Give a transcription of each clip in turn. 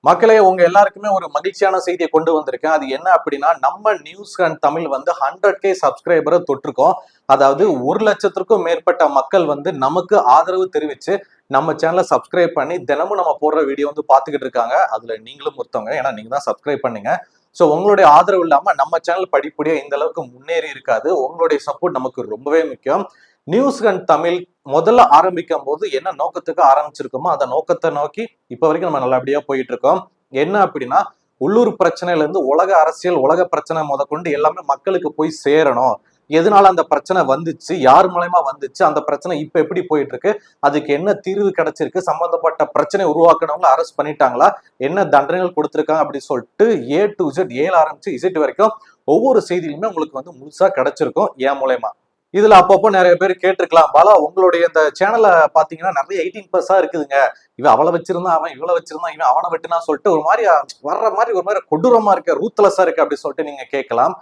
மக்களே உங்க எல்லாருக்குமே ஒரு மகிழ்ச்சியான செய்தியை கொண்டு வந்திருக்கேன். அது என்ன அப்படின்னா, நம்ம நியூஸ் அண்ட் தமிழ் வந்து 100K சப்ஸ்கிரைபரை தொட்டிருக்கோம். அதாவது 1,00,000த்திற்கும் மேற்பட்ட மக்கள் வந்து நமக்கு ஆதரவு தெரிவிச்சு நம்ம சேனலை சப்ஸ்கிரைப் பண்ணி தினமும் நம்ம போடுற வீடியோ வந்து பார்த்துக்கிட்டு இருக்காங்க. அதுல நீங்களும் ஒருத்தவங்க. ஏன்னா நீங்க தான் சப்ஸ்கிரைப் பண்ணீங்க. ஸோ உங்களுடைய ஆதரவு இல்லாம நம்ம சேனல் படிப்படியா இந்த அளவுக்கு முன்னேறி இருக்காது. உங்களுடைய சப்போர்ட் நமக்கு ரொம்பவே முக்கியம். நியூஸ் அண்ட் தமிழ் முதல்ல ஆரம்பிக்கும் போது என்ன நோக்கத்துக்கு ஆரம்பிச்சிருக்கோமோ அந்த நோக்கத்தை நோக்கி இப்ப வரைக்கும் நம்ம நல்லபடியா போயிட்டு இருக்கோம். என்ன அப்படின்னா, உள்ளூர் பிரச்சனையில இருந்து உலக அரசியல், உலக பிரச்சனை முதற்கொண்டு எல்லாமே மக்களுக்கு போய் சேரணும். எதனால அந்த பிரச்சனை வந்துச்சு, யார் மூலயமா வந்துச்சு, அந்த பிரச்சனை இப்ப எப்படி போயிட்டு இருக்கு, அதுக்கு என்ன தீர்வு கிடைச்சிருக்கு, சம்பந்தப்பட்ட பிரச்சனை உருவாக்குனவங்க அரெஸ்ட் பண்ணிட்டாங்களா, என்ன தண்டனைகள் கொடுத்திருக்காங்க அப்படின்னு சொல்லிட்டு A to Z, ஏல ஆரம்பிச்சு Z வரைக்கும் ஒவ்வொரு செய்தியிலுமே உங்களுக்கு வந்து முழுசா கிடைச்சிருக்கும் என் மூலயமா. இதுல அப்பப்போ நிறைய பேர் கேட்டிருக்கலாம், பாலா உங்களுடைய இந்த சேனலை பாத்தீங்கன்னா நிறைய 18+ இருக்குதுங்க, இவன் அவளை வச்சிருந்தான், அவன் இவளை வச்சிருந்தான், இவன் அவனை வெட்டினா சொல்லிட்டு ஒரு மாதிரி வர்ற மாதிரி ஒரு மாதிரி கொடூரமா இருக்கு, ரூத்லெஸ்ஸா இருக்கு அப்படின்னு சொல்லிட்டு நீங்க கேட்கலாம்.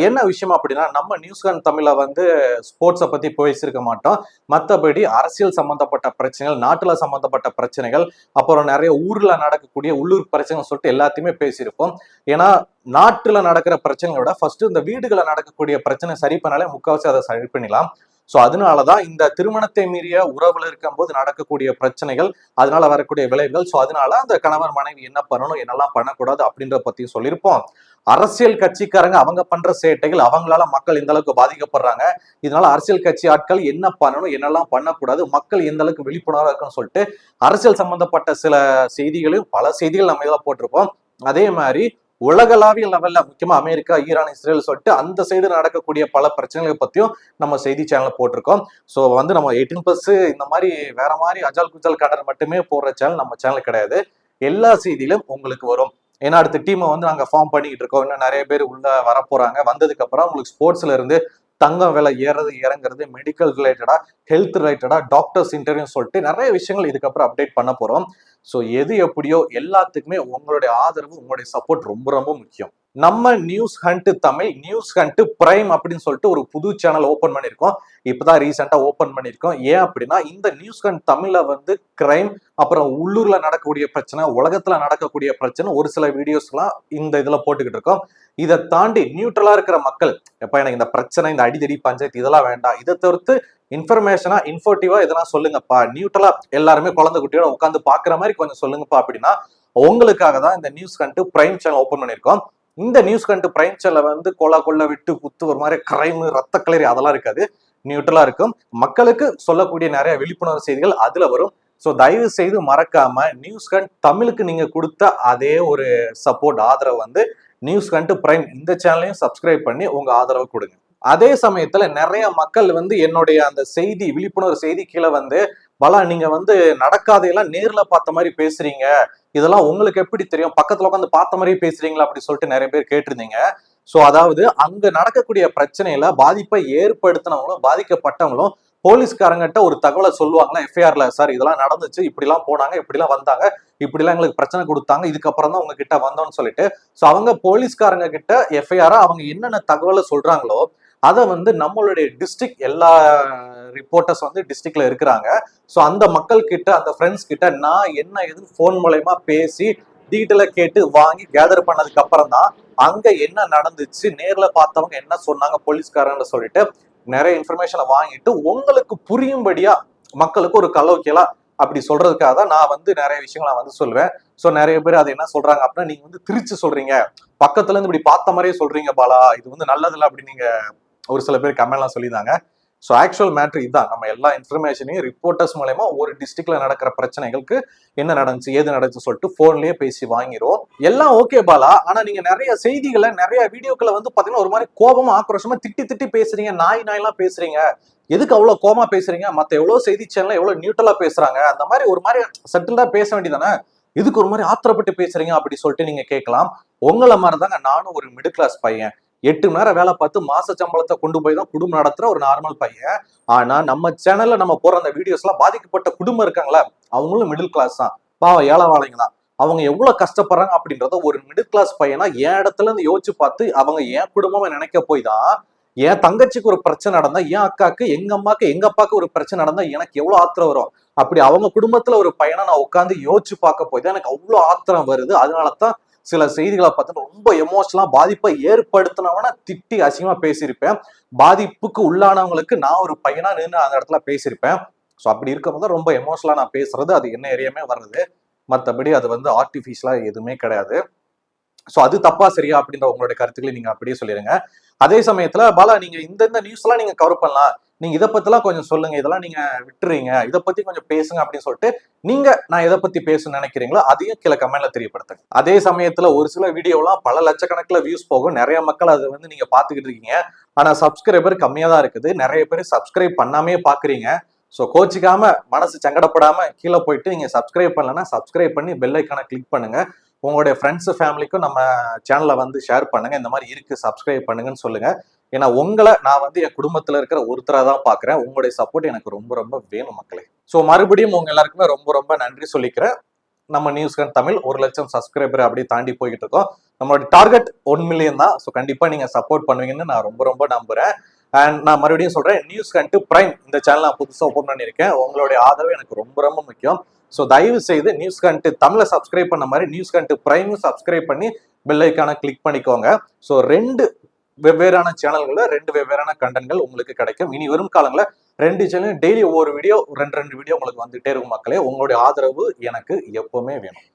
என்ன விஷயம் அப்படின்னா, நம்ம நியூஸ் அண்ட் தமிழ்ல வந்து ஸ்போர்ட்ஸை பத்தி பேசியிருக்க மாட்டோம். மற்றபடி அரசியல் சம்பந்தப்பட்ட பிரச்சனைகள், நாட்டுல சம்பந்தப்பட்ட பிரச்சனைகள், அப்புறம் நிறைய ஊர்ல நடக்கக்கூடிய உள்ளூர் பிரச்சனைகள் சொல்லிட்டு எல்லாத்தையுமே பேசியிருப்போம். ஏன்னா நாட்டுல நடக்கிற பிரச்சனைகளை விட ஃபர்ஸ்ட் இந்த வீடுகளை நடக்கக்கூடிய பிரச்சனை சரி பண்ணாலே முக்கால்வாசி அதை சரி பண்ணிடலாம். ஸோ அதனாலதான் இந்த திருமணத்தை மீறிய உறவுல இருக்கும்போது நடக்கக்கூடிய பிரச்சனைகள், அதனால வரக்கூடிய விளைவுகள், ஸோ அதனால அந்த கணவன் மனைவி என்ன பண்ணணும், என்னெல்லாம் பண்ணக்கூடாது அப்படின்ற பத்தியும் சொல்லியிருப்போம். அரசியல் கட்சிக்காரங்க அவங்க பண்ற சேட்டைகள், அவங்களால மக்கள் எந்த அளவுக்கு பாதிக்கப்படுறாங்க, இதனால அரசியல் கட்சி ஆட்கள் என்ன பண்ணணும், என்னெல்லாம் பண்ணக்கூடாது, மக்கள் எந்த அளவுக்கு விழிப்புணர்வா இருக்குன்னு சொல்லிட்டு அரசியல் சம்பந்தப்பட்ட சில செய்திகளையும் பல செய்திகள் நம்ம இதெல்லாம் போட்டிருப்போம். அதே மாதிரி உலகளாவிய லெவல்ல முக்கியமா அமெரிக்கா, ஈரான், இஸ்ரேல் சொல்லிட்டு அந்த சைடு நடக்கக்கூடிய பல பிரச்சனைகளை பத்தியும் நம்ம செய்தி சேனல்ல போட்டிருக்கோம். ஸோ வந்து நம்ம 18+ இந்த மாதிரி வேற மாதிரி அஜால் குஜால் கண்டர் மட்டுமே போடுற சேனல் நம்ம சேனல் கிடையாது. எல்லா செய்தியிலும் உங்களுக்கு வரும். ஏன்னா அடுத்த டீமை வந்து நாங்க ஃபார்ம் பண்ணிக்கிட்டு இருக்கோம். இன்னும் நிறைய பேர் உள்ள வரப்போறாங்க. வந்ததுக்கு அப்புறம் உங்களுக்கு ஸ்போர்ட்ஸ்ல இருந்து தங்கம் விலை ஏறது இறங்குறது, மெடிக்கல் ரிலேட்டடா, ஹெல்த் ரிலேட்டடா, டாக்டர்ஸ் இன்டர்வியூ சொல்லிட்டு நிறைய விஷயங்கள் இதுக்கப்புறம் அப்டேட் பண்ண போறோம். ஸோ எது எப்படியோ எல்லாத்துக்குமே உங்களுடைய ஆதரவு, உங்களுடைய சப்போர்ட் ரொம்ப ரொம்ப முக்கியம். நம்ம news hunt Tamil, news hunt prime அப்படின்னு சொல்லிட்டு ஒரு புது சேனல் ஓபன் பண்ணியிருக்கோம். இப்பதான் ரீசெண்டா ஓபன் பண்ணியிருக்கோம். ஏன் அப்படின்னா, இந்த நியூஸ் ஹண்ட் தமிழ்ல வந்து கிரைம், அப்புறம் உள்ளூர்ல நடக்கக்கூடிய பிரச்சனை, உலகத்துல நடக்கக்கூடிய பிரச்சனை, ஒரு சில வீடியோஸ்லாம் இந்த இதுல போட்டுக்கிட்டு இருக்கோம். இதை தாண்டி நியூட்ரலா இருக்கிற மக்கள், எப்ப எனக்கு இந்த பிரச்சனை, இந்த அடிதடி பஞ்சாயத்து இதெல்லாம் வேண்டாம், இதை தவிர்த்து இன்ஃபர்மேஷனா இன்ஃபோர்ட்டிவா இதெல்லாம் சொல்லுங்கப்பா, நியூட்ரலா எல்லாருமே குழந்தை குட்டியோட உட்காந்து பாக்குற மாதிரி கொஞ்சம் சொல்லுங்கப்பா அப்படின்னா, உங்களுக்காக தான் இந்த நியூஸ் கண்ட் பிரைம் சேனல் ஓபன் பண்ணியிருக்கோம். இந்த நியூஸ் கண்ட் பிரைம் சேனல் வந்து கொள்ள விட்டு குத்து ஒரு மாதிரி கிரைம், ரத்த கலரி அதெல்லாம் இருக்காது. நியூட்ரலா இருக்கும். மக்களுக்கு சொல்லக்கூடிய நிறைய விழிப்புணர்வு செய்திகள் அதுல வரும். ஸோ தயவு செய்து மறக்காம நியூஸ் கண்ட் தமிழுக்கு நீங்க கொடுத்த அதே ஒரு சப்போர்ட், ஆதரவு வந்து நியூஸ் கண்ட் பிரைம் இந்த சேனலையும் சப்ஸ்கிரைப் பண்ணி உங்க ஆதரவு கொடுங்க. அதே சமயத்துல நிறைய மக்கள் வந்து என்னுடைய அந்த செய்தி, விழிப்புணர்வு செய்தி கீழே வந்து, பலா நீங்க வந்து நடக்காதையெல்லாம் நேர்ல பார்த்த மாதிரி பேசுறீங்க, இதெல்லாம் உங்களுக்கு எப்படி தெரியும், பக்கத்துல உட்காந்து பார்த்த மாதிரி பேசுறீங்களா அப்படி சொல்லிட்டு நிறைய பேர் கேட்டிருந்தீங்க. சோ அதாவது அங்க நடக்கக்கூடிய பிரச்சனையில பாதிப்பை ஏற்படுத்தினவங்களும் பாதிக்கப்பட்டவங்களும் போலீஸ்காரங்கிட்ட ஒரு தகவலை சொல்லுவாங்களா எஃப்ஐஆர்ல, சார் இதெல்லாம் நடந்துச்சு, இப்படிலாம் போனாங்க, இப்படிலாம் வந்தாங்க, இப்படிலாம் எங்களுக்கு பிரச்சனை கொடுத்தாங்க, இதுக்கப்புறம் தான் உங்ககிட்ட வந்தோம்னு சொல்லிட்டு. ஸோ அவங்க போலீஸ்காரங்க கிட்ட எஃப்ஐஆர் அவங்க என்னென்ன தகவலை சொல்றாங்களோ அதை வந்து நம்மளுடைய டிஸ்ட்ரிக்ட் எல்லா ரிப்போர்ட்டர்ஸ் வந்து டிஸ்ட்ரிக்ட்ல இருக்கிறாங்க. ஸோ அந்த மக்கள் கிட்ட, அந்த ஃப்ரெண்ட்ஸ் கிட்ட நான் என்ன எதுன்னு போன் மூலயமா பேசி டீட்டெயிலா கேட்டு வாங்கி கேதர் பண்ணதுக்கு அப்புறம் தான் அங்க என்ன நடந்துச்சு, நேர்ல பார்த்தவங்க என்ன சொன்னாங்க போலீஸ்காரங்க சொல்லிட்டு நிறைய இன்ஃபர்மேஷனை வாங்கிட்டு உங்களுக்கு புரியும்படியா மக்களுக்கு ஒரு கலோக்கியலா அப்படி சொல்றதுக்காக தான் நான் வந்து நிறைய விஷயங்கள் நான் வந்து சொல்லுவேன். ஸோ நிறைய பேர் அதை என்ன சொல்றாங்க அப்படின்னா, நீங்க வந்து திருச்சி சொல்றீங்க, பக்கத்துல இருந்து இப்படி பார்த்த மாதிரியே சொல்றீங்க பாலா, இது வந்து நல்லதில்லை அப்படின்னு நீங்க ஒரு சில பேர் கமெண்ட்லாம் சொல்லியிருந்தாங்க. ஸோ ஆக்சுவல் மேட்ரு இதுதான். நம்ம எல்லா இன்ஃபர்மேஷனையும் ரிப்போர்ட்டர்ஸ் மூலயமா ஒரு டிஸ்ட்ரிக்ட்ல நடக்கிற பிரச்சனைகளுக்கு என்ன நடந்துச்சு, ஏது நடந்துச்சு சொல்லிட்டு போன்லயே பேசி வாங்கிரும். எல்லாம் ஓகே பாலா, ஆனா நீங்க நிறைய செய்திகளை, நிறைய வீடியோக்களை வந்து பாத்தீங்கன்னா ஒரு மாதிரி கோபமா ஆக்ரோஷமா திட்டி திட்டி பேசுறீங்க, நாயெல்லாம் பேசுறீங்க, எதுக்கு அவ்வளவு கோபமா பேசுறீங்க, மத்த எவ்வளவு செய்தி சேனல் எவ்வளவு நியூட்ரலா பேசுறாங்க, அந்த மாதிரி ஒரு மாதிரி செட்டில்டா பேச வேண்டியதானே, இதுக்கு ஒரு மாதிரி ஆத்திரப்பட்டு பேசுறீங்க அப்படி சொல்லிட்டு நீங்க கேட்கலாம். உங்களை மாதிரிதாங்க நானும் ஒரு மிடில் கிளாஸ் பையன். 8 மணி நேரம் வேலை பார்த்து மாச சம்பளத்தை கொண்டு போய் தான் குடும்பம் நடத்துற ஒரு நார்மல் பையன். ஆனா நம்ம சேனல்ல நம்ம போற அந்த வீடியோஸ் எல்லாம் பாதிக்கப்பட்ட குடும்பம் இருக்காங்களா, அவங்களும் மிடில் கிளாஸ் தான், பாவம் ஏழைவாளைங்க தான். அவங்க எவ்வளவு கஷ்டப்படுறாங்க அப்படின்றத ஒரு மிடில் கிளாஸ் பையனா என் இடத்துல இருந்து யோசிச்சு பார்த்து அவங்க என் குடும்பமா நினைக்க போய் தான், என் தங்கச்சிக்கு ஒரு பிரச்சனை நடந்தா, என் அக்காக்கு, எங்க அம்மாக்கு, எங்க அப்பாக்கு ஒரு பிரச்சனை நடந்தா எனக்கு எவ்வளவு ஆத்திரம் வரும். அப்படி அவங்க குடும்பத்துல ஒரு பையனை நான் உட்காந்து யோசிச்சு பார்க்க போய் தான் எனக்கு அவ்வளவு ஆத்திரம் வருது. அதனாலதான் சில செய்திகளை பார்த்தா ரொம்ப எமோஷனலா பாதிப்பை ஏற்படுத்தினவன திட்டி அசிங்கமா பேசியிருப்பேன். பாதிப்புக்கு உள்ளானவங்களுக்கு நான் ஒரு பையனா நின்று அந்த இடத்துல பேசியிருப்பேன். ஸோ அப்படி இருக்கும்போது ரொம்ப எமோஷனலா நான் பேசுறது அது என்ன ஏரியாமே வர்றது. மற்றபடி அது வந்து ஆர்டிஃபிஷியலா எதுவுமே கிடையாது. ஸோ அது தப்பா சரியா அப்படின்ற உங்களுடைய கருத்துக்களை நீங்க அப்படியே சொல்லிடுங்க. அதே சமயத்துல பாலா நீங்க இந்த நியூஸ் எல்லாம் நீங்க கவர் பண்ணலாம், நீங்க இதை பத்திலாம் கொஞ்சம் சொல்லுங்க, இதெல்லாம் நீங்க விட்டுறீங்க, இதை பத்தி கொஞ்சம் பேசுங்க அப்படின்னு சொல்லிட்டு நீங்க நான் எதை பத்தி பேசணும்னு நினைக்கிறீங்களோ அதையும் கீழே கமெண்ட்ல தெரியப்படுத்துங்க. அதே சமயத்துல ஒரு சில வீடியோலாம் பல லட்சக்கணக்கில் வியூஸ் போகும், நிறைய மக்கள் அதை வந்து நீங்க பாத்துக்கிட்டு இருக்கீங்க. ஆனா சப்ஸ்கிரைபர் கம்மியா தான் இருக்குது, நிறைய பேர் சப்ஸ்கிரைப் பண்ணாமே பாக்குறீங்க. ஸோ கோச்சிக்காம மனசு சங்கடப்படாம கீழே போயிட்டு நீங்க சப்ஸ்கிரைப் பண்ணலன்னா சப்ஸ்கிரைப் பண்ணி பெல் ஐக்கானை கிளிக் பண்ணுங்க. உங்களுடைய ஃப்ரெண்ட்ஸ் ஃபேமிலிக்கும் நம்ம சேனலை வந்து ஷேர் பண்ணுங்க, இந்த மாதிரி இருக்கு சப்ஸ்கிரைப் பண்ணுங்கன்னு சொல்லுங்க. ஏன்னா உங்களை நான் வந்து என் குடும்பத்துல இருக்கிற ஒருத்தரா தான் பாக்குறேன். உங்களுடைய சப்போர்ட் எனக்கு ரொம்ப ரொம்ப வேணும் மக்களே. ஸோ மறுபடியும் உங்க எல்லாருக்குமே ரொம்ப ரொம்ப நன்றி சொல்லிக்கிறேன். நம்ம நியூஸ்கன் தமிழ் 1 லட்சம் சப்ஸ்கிரைபர் அப்படியே தாண்டி போய்கிட்டு இருக்கோம். நம்மளோட டார்கெட் 1 மில்லியன் தான். ஸோ கண்டிப்பா நீங்க சப்போர்ட் பண்ணுவீங்கன்னு நான் ரொம்ப ரொம்ப நம்புறேன். அண்ட் நான் மறுபடியும் சொல்றேன், நியூஸ்கன் பிரைம் இந்த சேனல் நான் புதுசாக ஓப்பன் பண்ணியிருக்கேன். உங்களுடைய ஆதரவு எனக்கு ரொம்ப ரொம்ப முக்கியம். ஸோ தயவு செய்து நியூஸ்கன் தமிழை சப்ஸ்கிரைப் பண்ண மாதிரி நியூஸ்கன் பிரைம் சப்ஸ்கிரைப் பண்ணி பெல் ஐக்கானை கிளிக் பண்ணிக்கோங்க. ஸோ 2 வெவ்வேறான சேனல்கள்ல 2 வெவ்வேறான கண்டென்ட்கள் உங்களுக்கு கிடைக்கும். இனி வரும் காலங்களில் 2 சேனல் டெய்லி ஒவ்வொரு வீடியோ 2 வீடியோ உங்களுக்கு வந்துட்டே இருக்கும் மக்களே. உங்களுடைய ஆதரவு எனக்கு எப்பவுமே வேணும்.